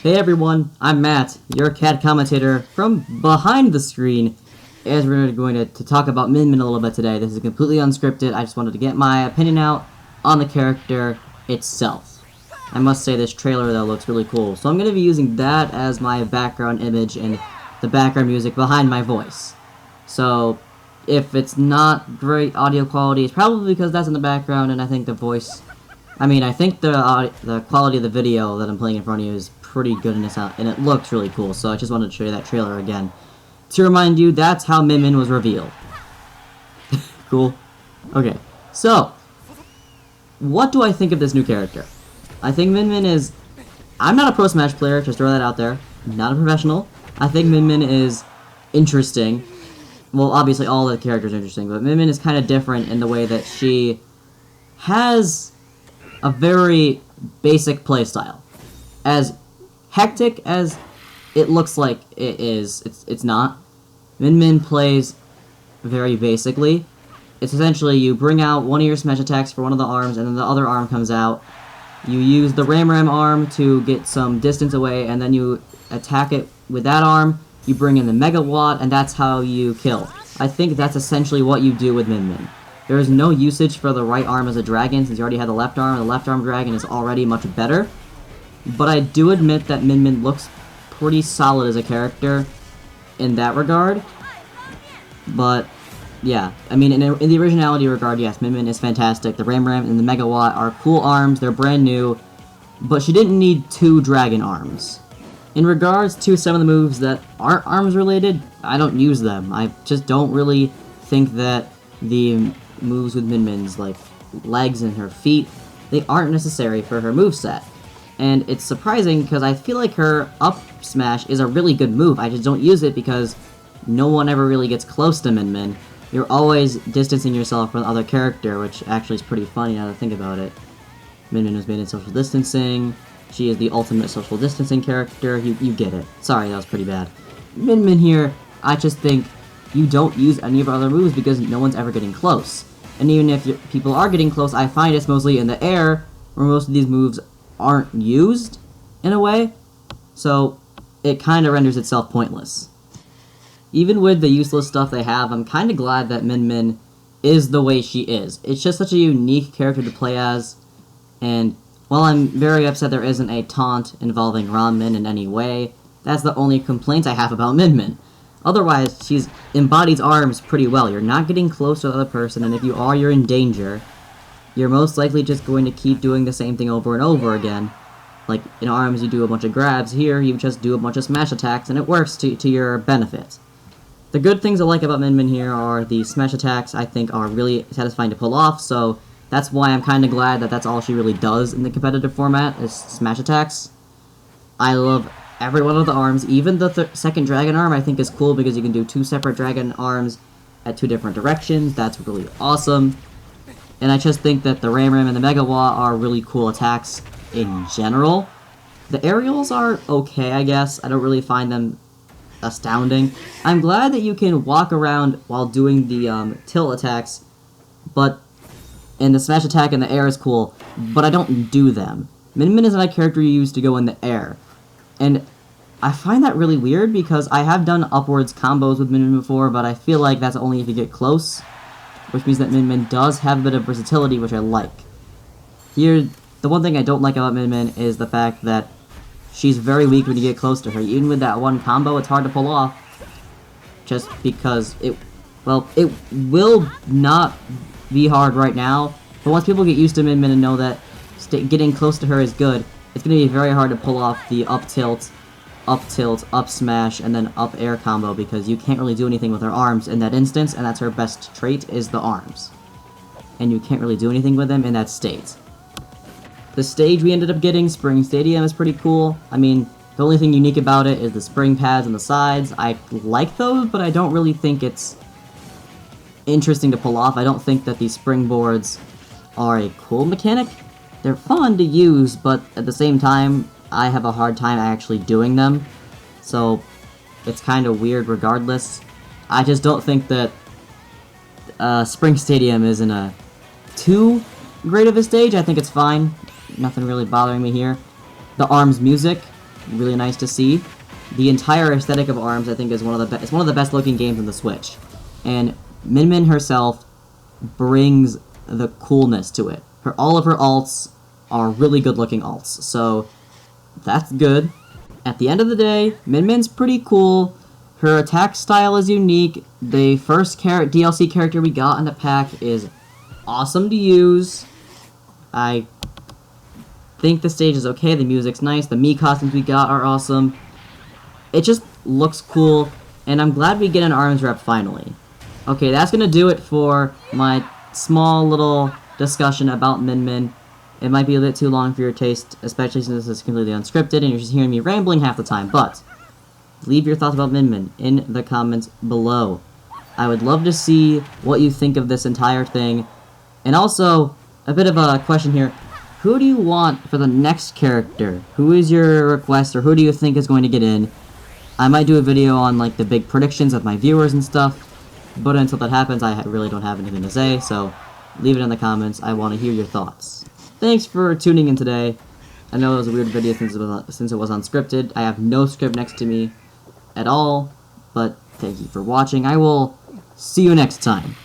Hey everyone, I'm Matt, your CAD commentator from behind the screen, as we're going to talk about Min Min a little bit today. This is completely unscripted. I just wanted to get my opinion out on the character itself. I must say this trailer though looks really cool, so I'm going to be using that as my background image and the background music behind my voice. So if it's not great audio quality, it's probably because that's in the background and I think the voice... I think the quality of the video that I'm playing in front of you is pretty good in this out, and it looks really cool, so I just wanted to show you that trailer again. To remind you, that's how Min Min was revealed. Cool? Okay, so, what do I think of this new character? I think Min Min is... I'm not a Pro Smash player, just throw that out there. I'm not a professional. I think Min Min is interesting. Well, obviously all the characters are interesting, but Min Min is kind of different in the way that she has a very basic playstyle. As hectic as it looks like it is, it's not. Min Min plays very basically. It's essentially you bring out one of your smash attacks for one of the arms, and then the other arm comes out. You use the Ram arm to get some distance away, and then you attack it with that arm. You bring in the Mega Watt, and that's how you kill. I think that's essentially what you do with Min Min. There is no usage for the right arm as a dragon, since you already have the left arm. The left arm dragon is already much better. But I do admit that Min Min looks pretty solid as a character in that regard. But, yeah. I mean, in the originality regard, yes, Min Min is fantastic. The Ram and the Mega Watt are cool arms. They're brand new. But she didn't need two dragon arms. In regards to some of the moves that aren't arms related, I don't use them. I just don't really think that the moves with Min Min's, like, legs and her feet, they aren't necessary for her moveset. And it's surprising because I feel like her up smash is a really good move. I just don't use it because no one ever really gets close to Min Min. You're always distancing yourself from the other character, which actually is pretty funny now to think about it. Min Min was made in social distancing. She is the ultimate social distancing character. You get it. Sorry, that was pretty bad. Min Min here, I just think you don't use any of her other moves because no one's ever getting close. And even if people are getting close, I find it's mostly in the air, where most of these moves aren't used, in a way. So, it kind of renders itself pointless. Even with the useless stuff they have, I'm kind of glad that Min Min is the way she is. It's just such a unique character to play as, and while I'm very upset there isn't a taunt involving Min in any way, that's the only complaint I have about Min Min. Otherwise, she embodies arms pretty well. You're not getting close to the other person, and if you are, you're in danger. You're most likely just going to keep doing the same thing over and over again. Like, in arms, you do a bunch of grabs. Here, you just do a bunch of smash attacks, and it works to your benefit. The good things I like about Min Min here are the smash attacks, I think, are really satisfying to pull off, so that's why I'm kind of glad that that's all she really does in the competitive format, is smash attacks. I love every one of the arms. Even the second dragon arm I think is cool because you can do two separate dragon arms at two different directions. That's really awesome. And I just think that the Ram and the Mega Watt are really cool attacks in general. The aerials are okay, I guess. I don't really find them astounding. I'm glad that you can walk around while doing the tilt attacks, and the smash attack in the air is cool, but I don't do them. Min Min is not a character you use to go in the air. And I find that really weird because I have done upwards combos with Min Min before, but I feel like that's only if you get close, which means that Min Min does have a bit of versatility, which I like. Here, the one thing I don't like about Min Min is the fact that she's very weak when you get close to her. Even with that one combo, it's hard to pull off, just because it will not be hard right now, but once people get used to Min Min and know that getting close to her is good, it's going to be very hard to pull off the up tilt, up smash, and then up air combo because you can't really do anything with her arms in that instance, and that's her best trait, is the arms. And you can't really do anything with them in that state. The stage we ended up getting, Spring Stadium, is pretty cool. I mean, the only thing unique about it is the spring pads on the sides. I like those, but I don't really think it's interesting to pull off. I don't think that these springboards are a cool mechanic. They're fun to use, but at the same time, I have a hard time actually doing them. So, it's kind of weird regardless. I just don't think that Spring Stadium isn't a too great of a stage. I think it's fine. Nothing really bothering me here. The ARMS music really nice to see. The entire aesthetic of ARMS, I think, is one of the best looking games on the Switch, and Min Min herself brings the coolness to it. All of her alts are really good looking alts, so that's good. At the end of the day, Min Min's pretty cool. Her attack style is unique. The first DLC character we got in the pack is awesome to use. I think the stage is okay, the music's nice, the Mii costumes we got are awesome. It just looks cool, and I'm glad we get an ARMS rep finally. Okay, that's gonna do it for my small little discussion about Min Min. It might be a bit too long for your taste, especially since this is completely unscripted and you're just hearing me rambling half the time, but leave your thoughts about Min Min in the comments below. I would love to see what you think of this entire thing. And also, a bit of a question here. Who do you want for the next character? Who is your request, or who do you think is going to get in? I might do a video on, like, the big predictions of my viewers and stuff, but until that happens, I really don't have anything to say, so leave it in the comments. I want to hear your thoughts. Thanks for tuning in today. I know it was a weird video since it was unscripted. I have no script next to me at all, but thank you for watching. I will see you next time.